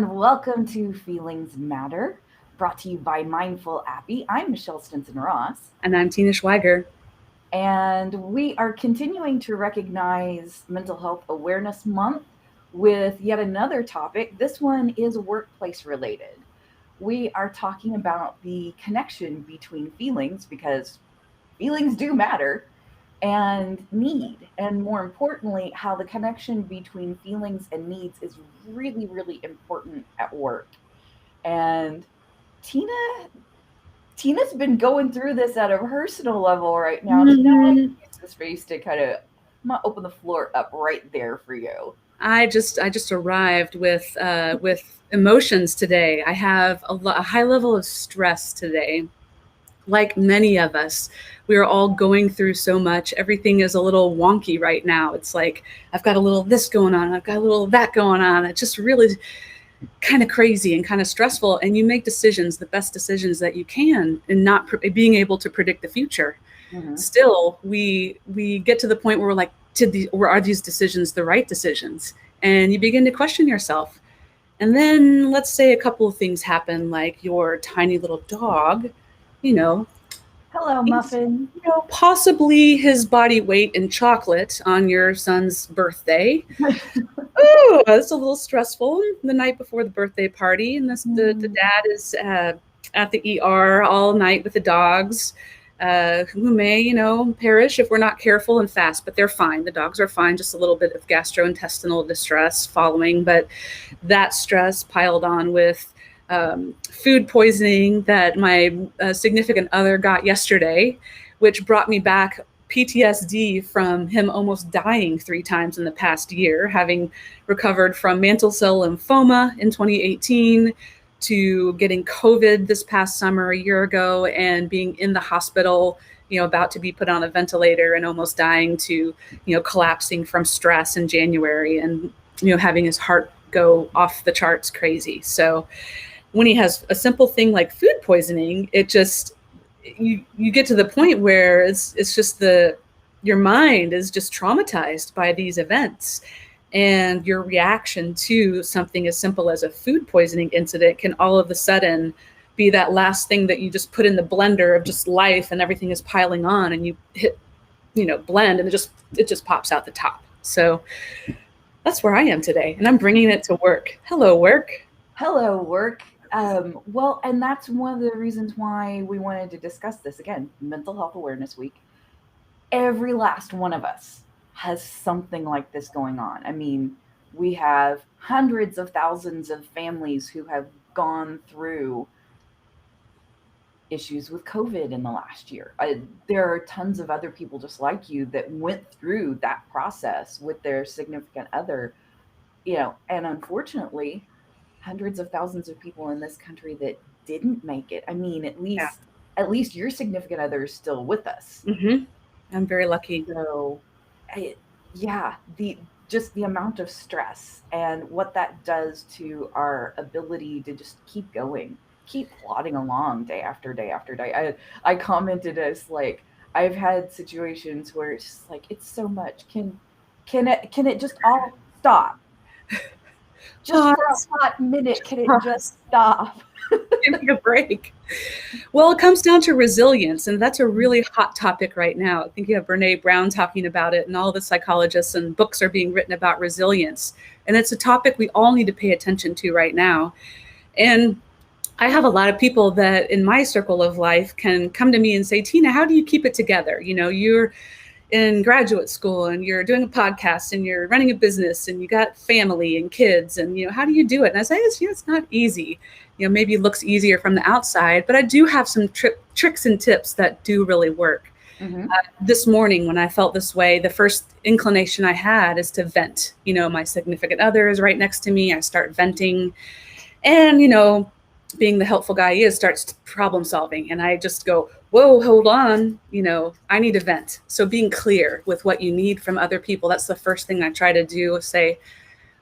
Welcome to Feelings Matter, brought to you by Mindful Appy. I'm Michelle Stinson Ross, And I'm Tina Schweiger. and we are continuing to recognize Mental Health Awareness Month with yet another topic. This one is workplace related. We are talking about the connection between feelings because feelings do matter and need, and more importantly, how the connection between feelings and needs is really, really important at work. And Tina, Tina's been going through this at a personal level right now. Tina, I want to hmm use this space to I'm gonna open the floor up right there for you. I just arrived with emotions today. I have a high level of stress today. Like many of us, we are all going through so much. Everything is a little wonky right now. It's like I've got a little this going on, I've got a little that going on. It's just really kind of crazy and kind of stressful. And you make decisions, the best decisions that you can, and not being able to predict the future. Hmm. Still we get to the point where we're like, are these decisions the right decisions? And you begin to question yourself. And then let's say a couple of things happen, like your tiny little dog, you know, Hello, he's, Muffin. possibly his body weight in chocolate on your son's birthday. Oh, it's a little stressful the night before the birthday party, and the Mm. dad is at the ER all night with the dogs, who may, perish if we're not careful and fast, but they're fine. The dogs are fine, just a little bit of gastrointestinal distress following, but that stress piled on with food poisoning that my significant other got yesterday, which brought me back PTSD from him almost dying 3 times in the past year, having recovered from mantle cell lymphoma in 2018 to getting COVID this past summer a year ago and being in the hospital, about to be put on a ventilator and almost dying to, collapsing from stress in January and, having his heart go off the charts crazy. So when he has a simple thing like food poisoning, it just you get to the point where it's just your mind is just traumatized by these events, and your reaction to something as simple as a food poisoning incident can all of a sudden be that last thing that you just put in the blender of just life, and everything is piling on, and you hit, blend, and it just pops out the top. So that's where I am today, and I'm bringing it to work. Hello, work. Hello, work. Well, and that's one of the reasons why we wanted to discuss this again. Mental Health Awareness Week. Every last one of us has something like this going on. I mean, we have hundreds of thousands of families who have gone through issues with COVID in the last year. There are tons of other people just like you that went through that process with their significant other, and unfortunately, hundreds of thousands of people in this country that didn't make it. I mean, Yeah. at least your significant other is still with us. hmm I'm very lucky. So, I, yeah, the just the amount of stress and what that does to our ability to just keep going, keep plodding along day after day after day. I commented as like I've had situations where it's just like it's so much. Can it just all stop? Just for a Pause. hot minute, can it just Pause. stop? Give me a break. Well, it comes down to resilience, and that's a really hot topic right now. I think you have Brene Brown talking about it, and all the psychologists and books are being written about resilience. And it's a topic we all need to pay attention to right now. And I have a lot of people that in my circle of life can come to me and say, Tina, how do you keep it together? You're in graduate school and you're doing a podcast and you're running a business and you got family and kids, and how do you do it? And I say, it's not easy. Maybe it looks easier from the outside, but I do have some tricks and tips that do really work. Hmm. This morning when I felt this way, the first inclination I had is to vent. My significant other is right next to me. I start venting, and being the helpful guy he is, starts problem solving, and I just go, whoa, hold on, I need a vent. So being clear with what you need from other people, that's the first thing I try to do. Say,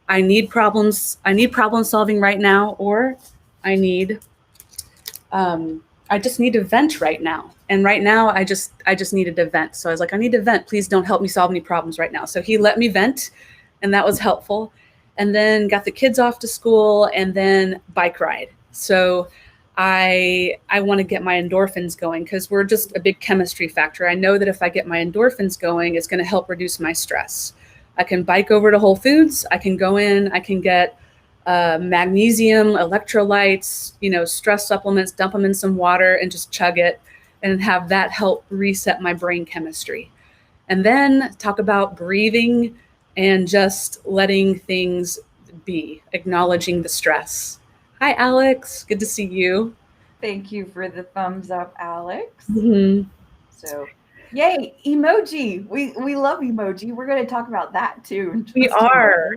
I need problem solving right now, or I need I just need to vent right now. And right now I just needed to vent. So I was like, I need to vent. Please don't help me solve any problems right now. So he let me vent, and that was helpful. and then got the kids off to school, and then bike ride. So I want to get my endorphins going because we're just a big chemistry factor. I know that if I get my endorphins going, it's going to help reduce my stress. I can bike over to Whole Foods. I can go in. I can get magnesium, electrolytes, stress supplements, dump them in some water and just chug it and have that help reset my brain chemistry. And then talk about breathing and just letting things be, acknowledging the stress. Hi, Alex. Good to see you. Thank you for the thumbs up, Alex. Mm-hmm. So, yay, emoji. We love emoji. We're going to talk about that too. We are.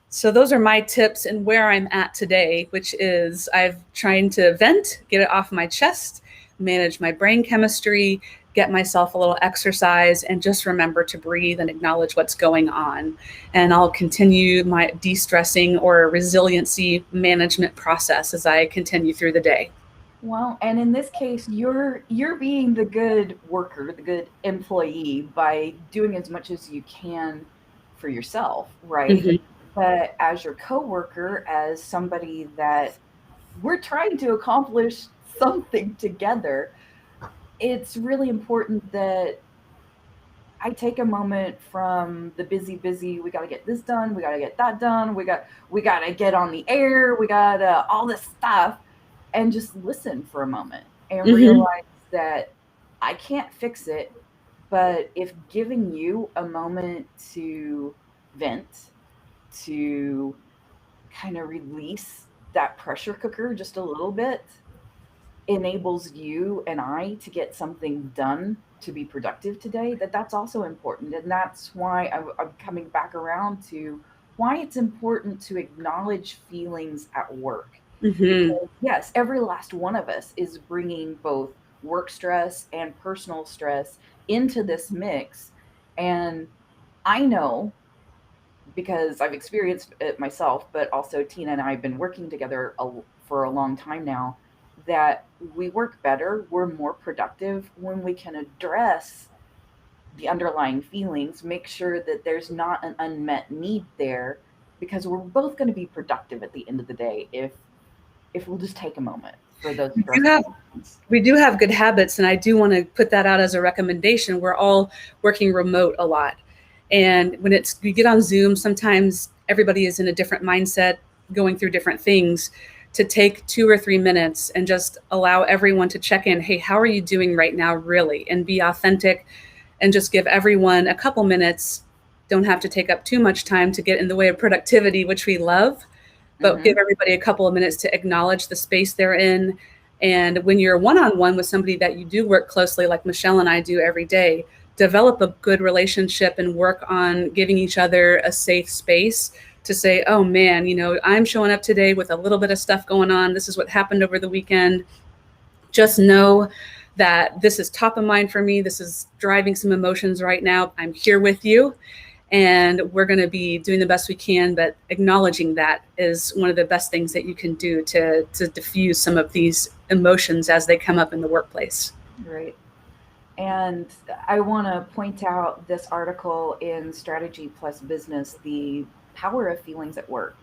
So those are my tips and where I'm at today, which is I've trying to vent, get it off my chest, manage my brain chemistry, get myself a little exercise, and just remember to breathe and acknowledge what's going on. And I'll continue my de-stressing or resiliency management process as I continue through the day. Well, and in this case, you're being the good worker, the good employee by doing as much as you can for yourself, right? Mm-hmm. But as your coworker, as somebody that we're trying to accomplish something together, it's really important that I take a moment from the busy, we got to get this done, we got to get that done, we got to get on the air, we got all this stuff, and just listen for a moment and realize that I can't fix it, but if giving you a moment to vent, to kind of release that pressure cooker just a little bit, enables you and I to get something done to be productive today, that's also important. And that's why I'm coming back around to why it's important to acknowledge feelings at work. Because, yes, every last one of us is bringing both work stress and personal stress into this mix. And I know, because I've experienced it myself, but also Tina and I have been working together for a long time now, that we work better, we're more productive when we can address the underlying feelings, make sure that there's not an unmet need there, because we're both going to be productive at the end of the day if we'll just take a moment for those. We do have good habits, and I do want to put that out as a recommendation. We're all working remote a lot. And when we get on Zoom, sometimes everybody is in a different mindset, going through different things, to take 2 or 3 minutes and just allow everyone to check in. Hey, how are you doing right now, really? And be authentic and just give everyone a couple minutes. Don't have to take up too much time to get in the way of productivity, which we love, but give everybody a couple of minutes to acknowledge the space they're in. And when you're one-on-one with somebody that you do work closely, like Michelle and I do every day, develop a good relationship and work on giving each other a safe space to say, oh man, I'm showing up today with a little bit of stuff going on. This is what happened over the weekend. Just know that this is top of mind for me. This is driving some emotions right now. I'm here with you, and we're going to be doing the best we can, but acknowledging that is one of the best things that you can do to diffuse some of these emotions as they come up in the workplace. Right. And I want to point out this article in Strategy Plus Business, The Power of Feelings at Work.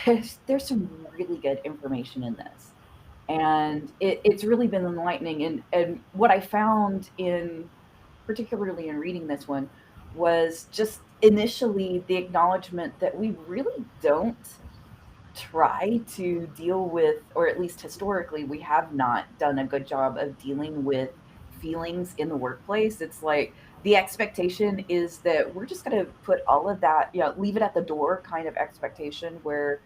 There's some really good information in this. And it's really been enlightening. And what I found particularly in reading this one, was just initially the acknowledgement that we really don't try to deal with, or at least historically, we have not done a good job of dealing with feelings in the workplace. It's like the expectation is that we're just going to put all of that, leave it at the door kind of expectation where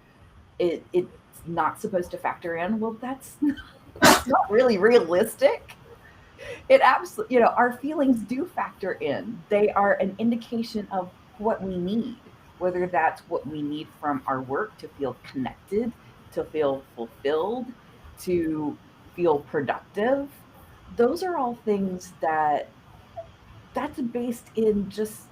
it's not supposed to factor in. Well, that's not really realistic. It absolutely, our feelings do factor in. They are an indication of what we need, whether that's what we need from our work to feel connected, to feel fulfilled, to feel productive. Those are all things that's based in just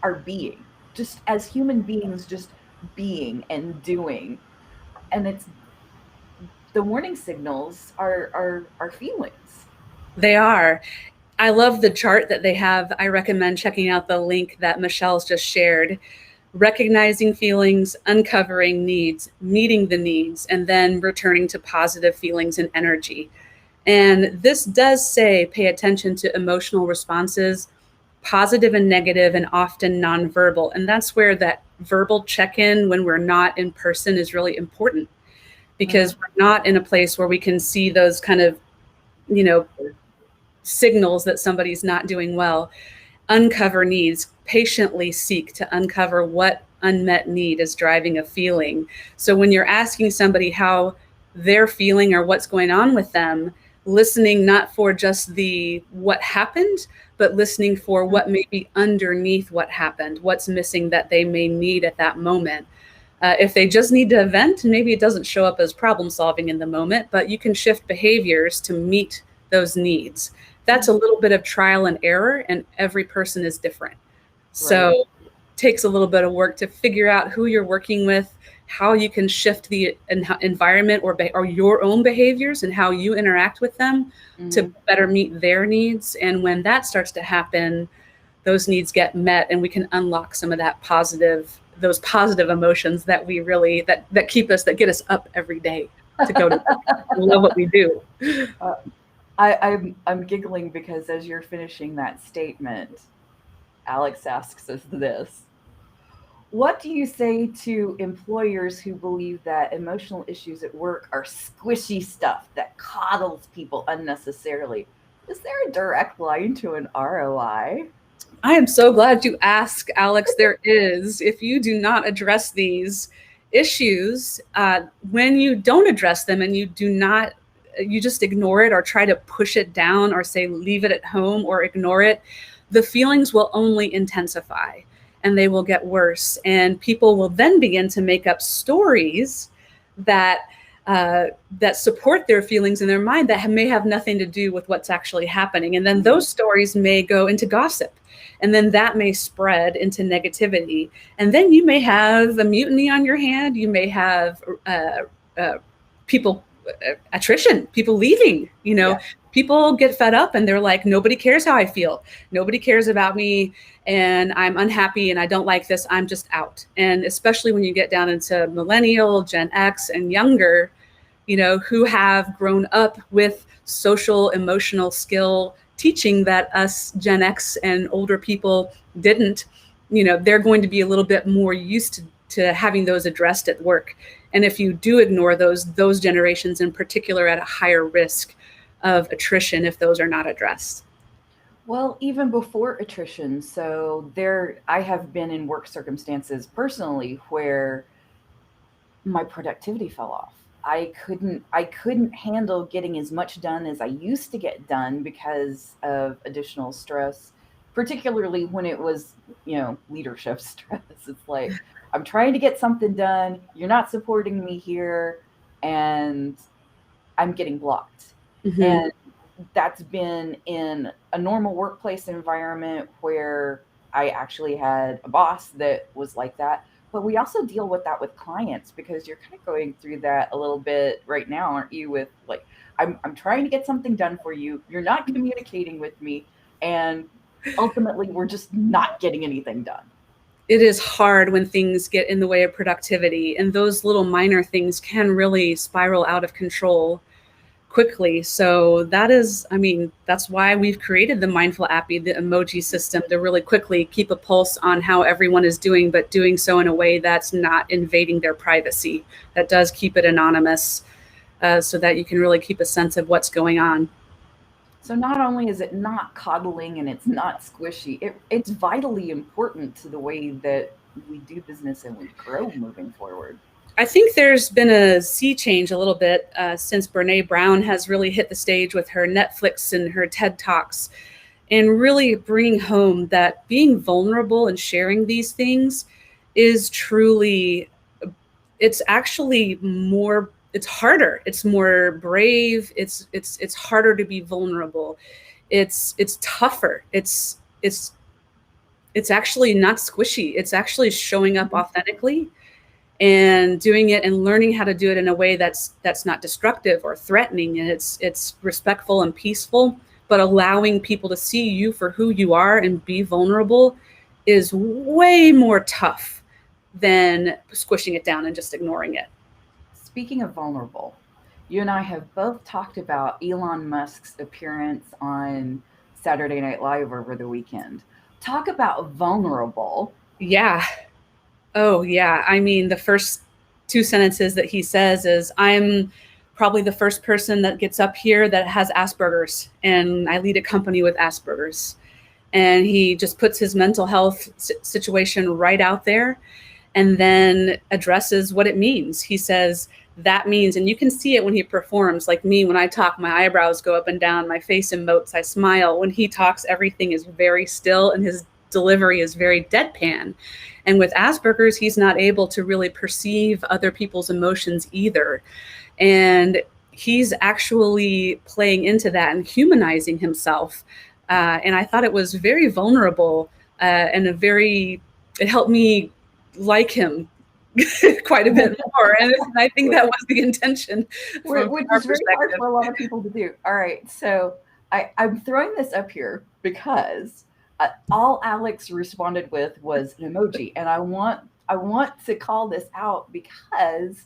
our being, just as human beings, just being and doing. And it's the warning signals are feelings. They are. I love the chart that they have. I recommend checking out the link that Michelle's just shared. recognizing feelings, uncovering needs, meeting the needs, and then returning to positive feelings and energy. And this does say pay attention to emotional responses, positive and negative, and often nonverbal. And that's where that verbal check-in when we're not in person is really important, because we're not in a place where we can see those kind of, signals that somebody's not doing well. Uncover needs, patiently seek to uncover what unmet need is driving a feeling. So when you're asking somebody how they're feeling or what's going on with them, listening not for just the what happened, but listening for what may be underneath what happened, what's missing that they may need at that moment. If they just need to vent, maybe it doesn't show up as problem solving in the moment, but you can shift behaviors to meet those needs. That's a little bit of trial and error, and every person is different. So it takes a little bit of work to figure out who you're working with, how you can shift the environment or your own behaviors and how you interact with them to better meet their needs. And when that starts to happen, those needs get met, and we can unlock some of those positive emotions that we really, that get us up every day to go to work. We love what we do. I'm giggling because as you're finishing that statement, Alex asks us this. What do you say to employers who believe that emotional issues at work are squishy stuff that coddles people unnecessarily? Is there a direct line to an ROI? I am so glad you asked, Alex. There is. If you do not address these issues, when you don't address them and you just ignore it or try to push it down or say leave it at home or ignore it, the feelings will only intensify and they will get worse. And people will then begin to make up stories that support their feelings in their mind that may have nothing to do with what's actually happening. And then those stories may go into gossip. And then that may spread into negativity. And then you may have a mutiny on your hand. You may have attrition, people leaving, people get fed up and they're like, nobody cares how I feel. Nobody cares about me. And I'm unhappy and I don't like this. I'm just out. And especially when you get down into millennial, Gen X and younger, who have grown up with social emotional skill teaching that us Gen X and older people didn't, they're going to be a little bit more used to having those addressed at work. And if you do ignore those generations in particular, at a higher risk of attrition if those are not addressed. Well, even before attrition. So I have been in work circumstances personally where my productivity fell off. I couldn't handle getting as much done as I used to get done because of additional stress, particularly when it was, leadership stress. It's like, I'm trying to get something done. You're not supporting me here, and I'm getting blocked. Mm-hmm. And that's been in a normal workplace environment where I actually had a boss that was like that. But we also deal with that with clients, because you're kind of going through that a little bit right now, aren't you? With like, I'm trying to get something done for you. You're not communicating with me. And ultimately, we're just not getting anything done. It is hard when things get in the way of productivity, and those little minor things can really spiral out of control quickly. So that's why we've created the Mindful Appy, the emoji system, to really quickly keep a pulse on how everyone is doing, but doing so in a way that's not invading their privacy, that does keep it anonymous, so that you can really keep a sense of what's going on. So not only is it not coddling and it's not squishy, it's vitally important to the way that we do business and we grow moving forward. I think there's been a sea change a little bit since Brene Brown has really hit the stage with her Netflix and her TED Talks, and really bringing home that being vulnerable and sharing these things is truly, it's actually more, it's harder, it's more brave, it's harder to be vulnerable, it's tougher, it's actually not squishy, it's actually showing up authentically and doing it and learning how to do it in a way that's not destructive or threatening, and it's respectful and peaceful, but allowing people to see you for who you are and be vulnerable is way more tough than squishing it down and just ignoring it. Speaking of vulnerable, you and I have both talked about Elon Musk's appearance on Saturday Night Live over the weekend. Talk about vulnerable. Yeah. Oh, yeah. I mean, the first two sentences that he says is, I'm probably the first person that gets up here that has Asperger's, and I lead a company with Asperger's. And he just puts his mental health situation right out there and then addresses what it means. He says, that means, and you can see it when he performs, like me, when I talk, my eyebrows go up and down, my face emotes, I smile. When he talks, everything is very still and his delivery is very deadpan. And with Asperger's, he's not able to really perceive other people's emotions either. And he's actually playing into that and humanizing himself. And I thought it was very vulnerable and it helped me like him quite a bit more. And I think that was the intention. Which is very hard for a lot of people to do. All right. So I'm throwing this up here because all Alex responded with was an emoji. And I want to call this out because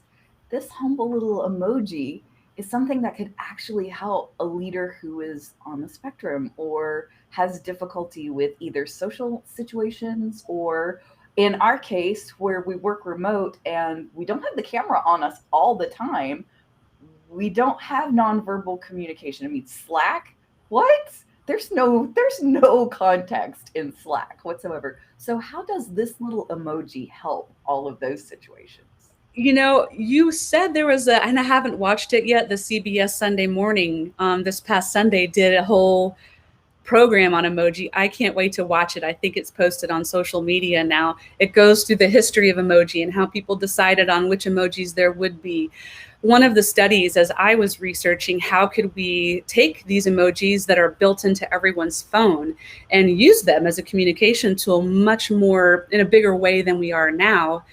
this humble little emoji is something that could actually help a leader who is on the spectrum or has difficulty with either social situations or, in our case, where we work remote and we don't have the camera on us all the time, we don't have nonverbal communication. I mean, Slack, what? There's no context in Slack whatsoever. So how does this little emoji help all of those situations? You know, you said there was and I haven't watched it yet, the CBS Sunday Morning this past Sunday did a whole program on emoji. I can't wait to watch it. I think it's posted on social media now. It goes through the history of emoji and how people decided on which emojis there would be. One of the studies, as I was researching, how could we take these emojis that are built into everyone's phone and use them as a communication tool much more in a bigger way than we are now.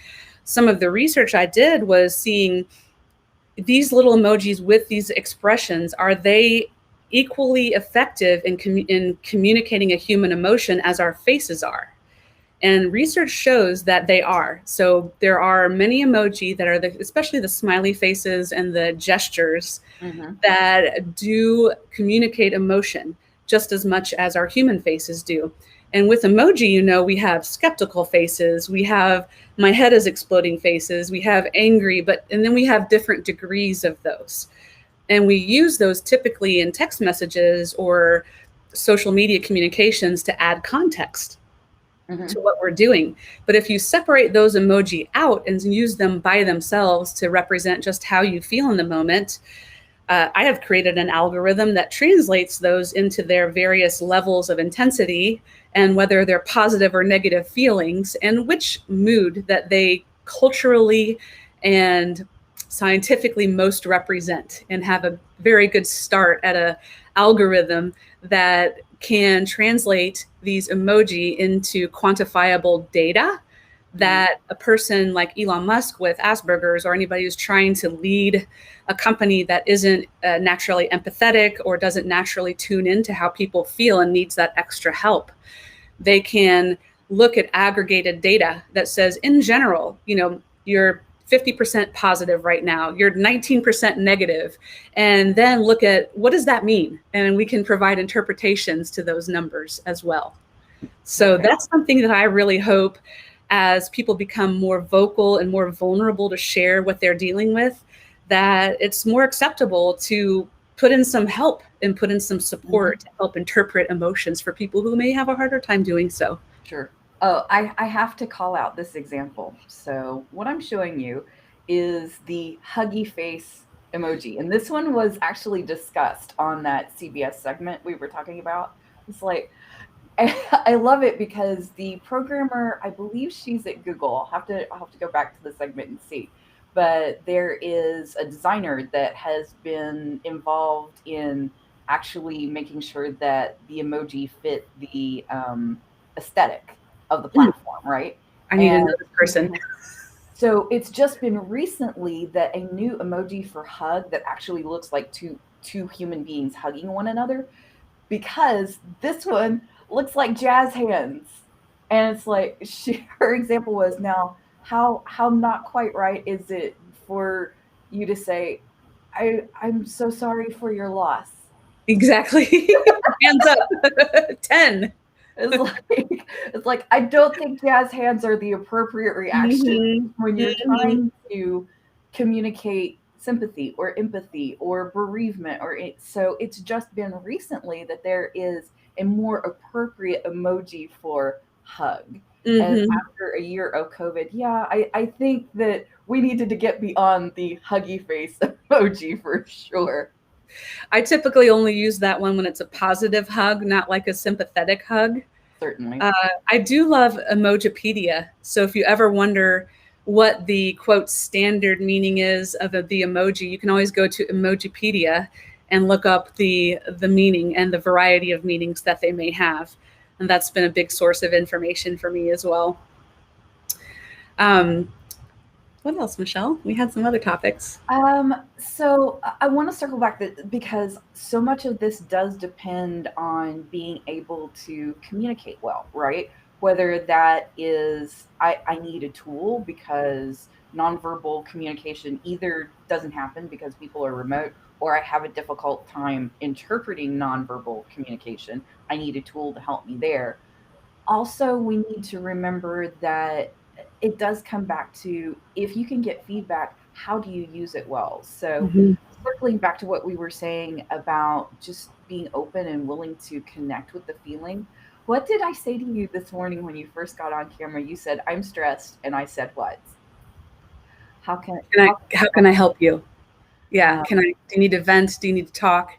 Some of the research I did was seeing these little emojis with these expressions, are they equally effective in communicating a human emotion as our faces are? And research shows that they are. So there are many emoji that are, especially the smiley faces and the gestures, that do communicate emotion just as much as our human faces do. And with emoji, you know, we have skeptical faces, we have my head is exploding faces, we have angry, and then we have different degrees of those. And we use those typically in text messages or social media communications to add context to what we're doing. But if you separate those emoji out and use them by themselves to represent just how you feel in the moment, I have created an algorithm that translates those into their various levels of intensity and whether they're positive or negative feelings and which mood that they culturally and scientifically most represent, and have a very good start at a algorithm that can translate these emoji into quantifiable data that a person like Elon Musk with Asperger's or anybody who's trying to lead a company that isn't naturally empathetic or doesn't naturally tune into how people feel and needs that extra help, they can look at aggregated data that says, in general, you know, you're 50% positive right now, you're 19% negative, and then look at what does that mean? And we can provide interpretations to those numbers as well. So that's something that I really hope, as people become more vocal and more vulnerable to share what they're dealing with, that it's more acceptable to put in some help and put in some support to help interpret emotions for people who may have a harder time doing so. Sure. Oh, I have to call out this example. So what I'm showing you is the huggy face emoji. And this one was actually discussed on that CBS segment we were talking about. It's like, I love it because the programmer, I believe she's at Google. I'll have to go back to the segment and see. But there is a designer that has been involved in actually making sure that the emoji fit the aesthetic of the platform, right? I need another person. So it's just been recently that a new emoji for hug that actually looks like two human beings hugging one another, because this one looks like jazz hands. And it's like her example was, now how not quite right is it for you to say, I'm so sorry for your loss? Exactly. Hands up. 10. It's like it's like I don't think jazz hands are the appropriate reaction Mhm. when you're Mhm. trying to communicate sympathy or empathy or bereavement so it's just been recently that there is a more appropriate emoji for hug. And Mhm. after a year of COVID, yeah, I think that we needed to get beyond the huggy face emoji for sure. I typically only use that one when it's a positive hug, not like a sympathetic hug. Certainly. Uh, I do love Emojipedia. So if you ever wonder what the quote standard meaning is of the emoji, you can always go to Emojipedia and look up the meaning and the variety of meanings that they may have. And that's been a big source of information for me as well. Um, what else, Michelle? We had some other topics. So I want to circle back because so much of this does depend on being able to communicate well, right? Whether that is I need a tool because nonverbal communication either doesn't happen because people are remote, or I have a difficult time interpreting nonverbal communication. I need a tool to help me there. Also, we need to remember that it does come back to, if you can get feedback, how do you use it well? So, Mhm. circling back to what we were saying about just being open and willing to connect with the feeling. What did I say to you this morning when you first got on camera? You said, I'm stressed. And I said, what? How can, how can How I can help? I help you? Yeah. Um, Do you need to vent? Do you need to talk?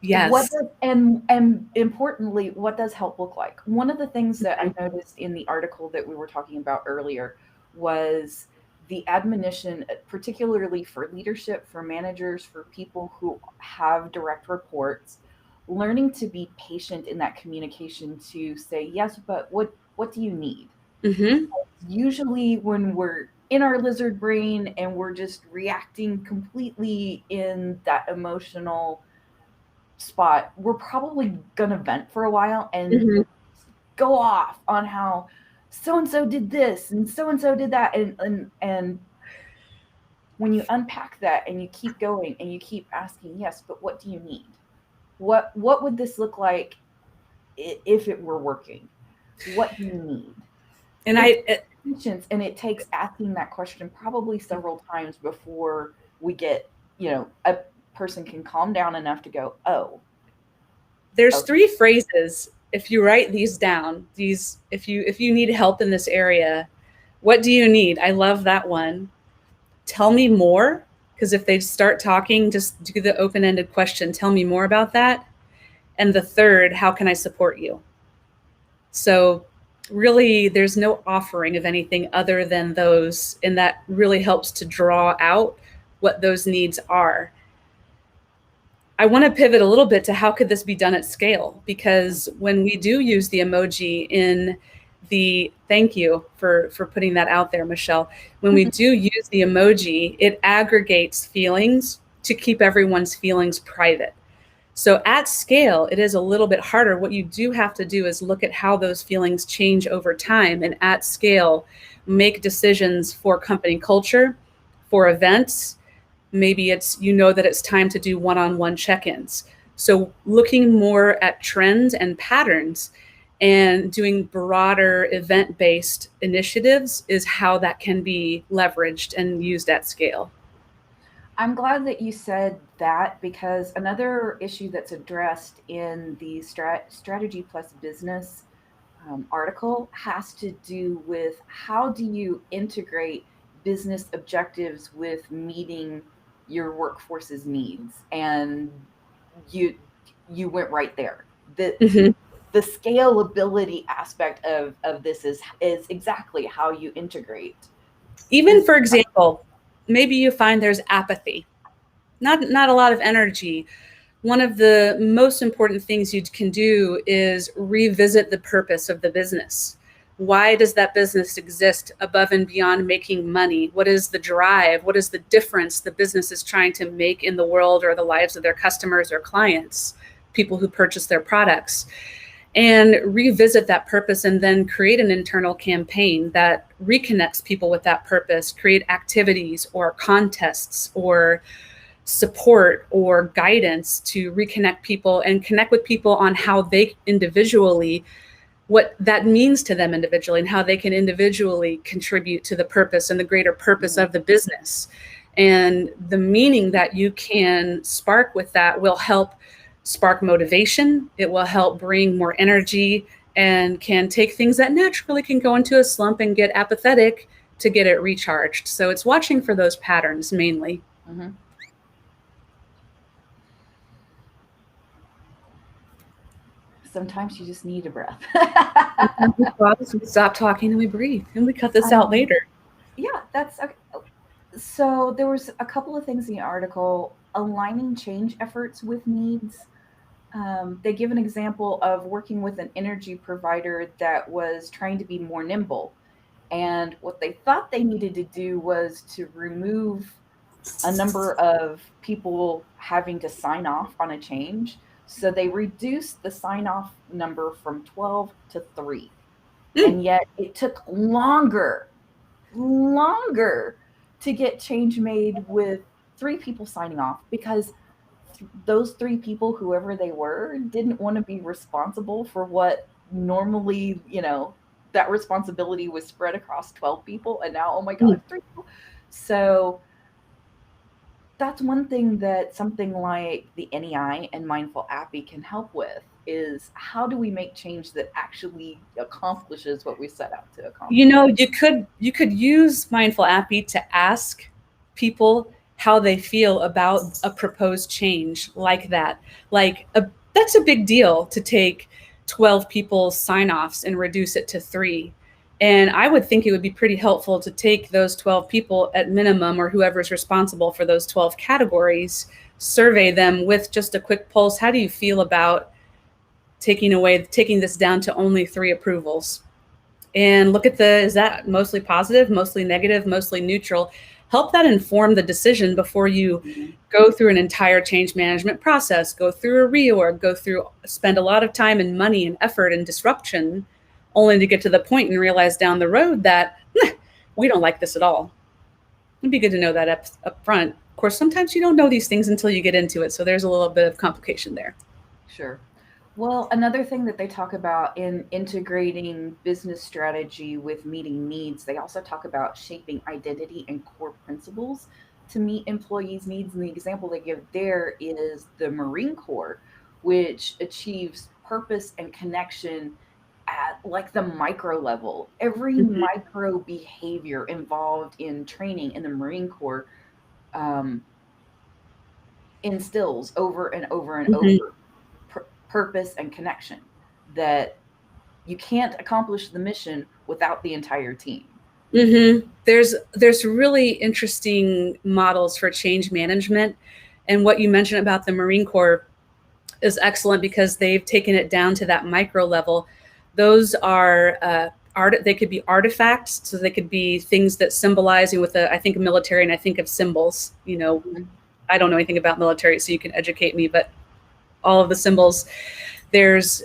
what Yes. does, and importantly, what does help look like? One of the things that I noticed in the article that we were talking about earlier was the admonition, particularly for leadership, for managers, for people who have direct reports, learning to be patient in that communication to say yes, but what do you need? Mm-hmm. Usually when we're in our lizard brain and we're just reacting completely in that emotional spot, we're probably gonna vent for a while and Mm-hmm. go off on how so and so did this and so did that, and when you unpack that and you keep going and you keep asking, yes, but what do you need? What would this look like if it were working? What do you need? And It I, takes patience, and it takes asking that question probably several times before we get, a person can calm down enough to go, oh, there's okay. 3 phrases. If you write these down, if you need help in this area, what do you need? I love that one. Tell me more, because if they start talking, just do the open-ended question. Tell me more about that. And the third, how can I support you? So really there's no offering of anything other than those, and that really helps to draw out what those needs are. I want to pivot a little bit to how could this be done at scale? Because when we do use the emoji in the thank you for putting that out there, Michelle. When we do use the emoji, it aggregates feelings to keep everyone's feelings private. So at scale, it is a little bit harder. What you do have to do is look at how those feelings change over time, and at scale, make decisions for company culture, for events. Maybe it's, that it's time to do one-on-one check-ins. So looking more at trends and patterns and doing broader event-based initiatives is how that can be leveraged and used at scale. I'm glad that you said that, because another issue that's addressed in the Strategy Plus Business article has to do with how do you integrate business objectives with meeting your workforce's needs, and you you went right there. Mhm. The scalability aspect of this is exactly how you integrate Even business. for example, maybe you find there's apathy, not a lot of energy. One of the most important things you can do is revisit the purpose of the business. Why does that business exist above and beyond making money? What is the drive? What is the difference the business is trying to make in the world or the lives of their customers or clients, people who purchase their products? and revisit that purpose, and then create an internal campaign that reconnects people with that purpose, create activities or contests or support or guidance to reconnect people and connect with people on how they individually, what that means to them individually, and how they can individually contribute to the purpose and the greater purpose of the business. And the meaning that you can spark with that will help spark motivation. It will help bring more energy, and can take things that naturally can go into a slump and get apathetic to get it recharged. So it's watching for those patterns mainly. Mm-hmm. Sometimes you just need a breath. We pause, we stop talking, and we breathe, and we cut this out later. Yeah, that's okay. So there was a couple of things in the article aligning change efforts with needs. They give an example of working with an energy provider that was trying to be more nimble. And what they thought they needed to do was to remove a number of people having to sign off on a change. So they reduced the sign off number from 12 to 3. And yet it took longer to get change made with 3 people signing off, because those 3 people, whoever they were, didn't want to be responsible for what normally, that responsibility was spread across 12 people. And now, oh my God, 3 people. So that's one thing that something like the NEI and Mindful Appy can help with, is how do we make change that actually accomplishes what we set out to accomplish? You could use Mindful Appy to ask people how they feel about a proposed change like that. That's a big deal to take 12 people's sign-offs and reduce it to 3. And I would think it would be pretty helpful to take those 12 people at minimum, or whoever's responsible for those 12 categories, survey them with just a quick pulse. How do you feel about taking this down to only 3 approvals? And look at is that mostly positive, mostly negative, mostly neutral? Help that inform the decision before you go through an entire change management process, go through a reorg, spend a lot of time and money and effort and disruption, only to get to the point and realize down the road that we don't like this at all. It'd be good to know that up front. Of course, sometimes you don't know these things until you get into it. So there's a little bit of complication there. Sure. Well, another thing that they talk about in integrating business strategy with meeting needs, they also talk about shaping identity and core principles to meet employees' needs. And the example they give there is the Marine Corps, which achieves purpose and connection at like the micro level. Every micro behavior involved in training in the Marine Corps instills over and over and over purpose and connection, that you can't accomplish the mission without the entire team. There's really interesting models for change management. And what you mentioned about the Marine Corps is excellent, because they've taken it down to that micro level. Those are they could be artifacts, so they could be things that symbolize, I think of military and I think of symbols. I don't know anything about military, so you can educate me, but all of the symbols, there's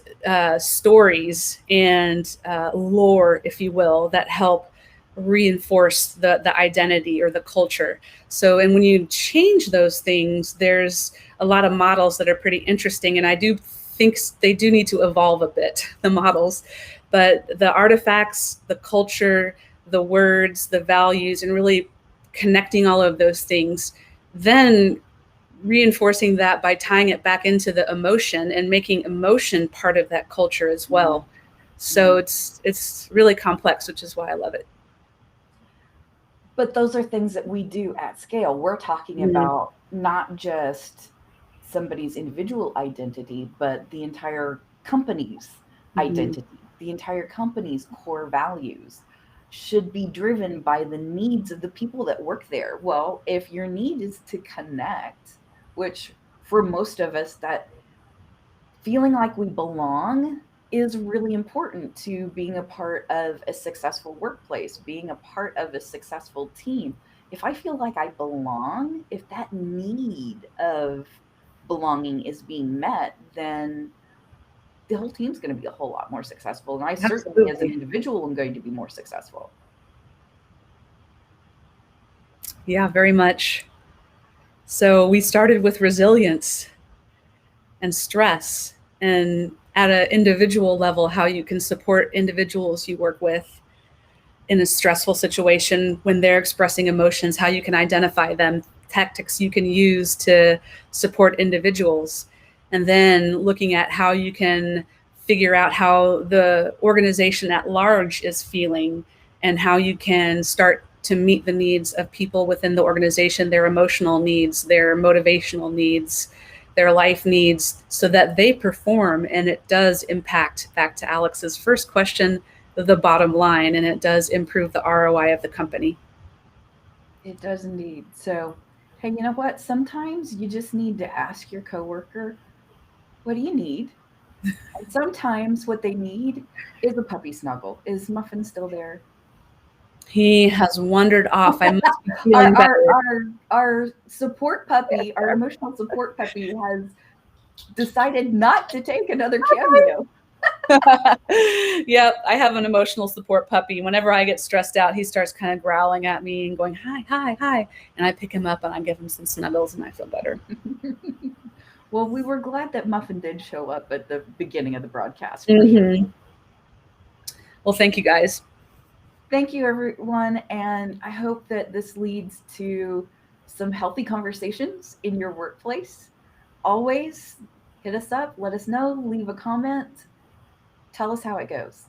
stories and lore, if you will, that help reinforce the identity or the culture. So, and when you change those things, there's a lot of models that are pretty interesting. And I do think they do need to evolve a bit, the models, but the artifacts, the culture, the words, the values, and really connecting all of those things, then reinforcing that by tying it back into the emotion and making emotion part of that culture as well. So it's really complex, which is why I love it. But those are things that we do at scale. We're talking about not just somebody's individual identity, but the entire company's identity, the entire company's core values should be driven by the needs of the people that work there. Well, if your need is to connect, which for most of us, that feeling like we belong is really important to being a part of a successful workplace, being a part of a successful team. If I feel like I belong, if that need of belonging is being met, then the whole team's going to be a whole lot more successful. And I certainly, as an Absolutely. individual, am going to be more successful. Yeah, very much. So we started with resilience and stress, and at an individual level, how you can support individuals you work with in a stressful situation when they're expressing emotions, how you can identify them, tactics you can use to support individuals, and then looking at how you can figure out how the organization at large is feeling and how you can start to meet the needs of people within the organization, their emotional needs, their motivational needs, their life needs, so that they perform. And it does impact, back to Alex's first question, the bottom line, and it does improve the ROI of the company. It does indeed. So, hey, you know what? Sometimes you just need to ask your coworker, what do you need? And sometimes what they need is a puppy snuggle. Is Muffin still there? He has wandered off. I must be Our feeling our better. our support puppy, our emotional support puppy, has decided not to take another cameo. Yep, I have an emotional support puppy. Whenever I get stressed out, he starts kind of growling at me and going, hi, hi, hi. And I pick him up and I give him some snuggles and I feel better. Well, we were glad that Muffin did show up at the beginning of the broadcast. Mm-hmm. Well, thank you guys. Thank you, everyone. And I hope that this leads to some healthy conversations in your workplace. Always hit us up, let us know, leave a comment, tell us how it goes.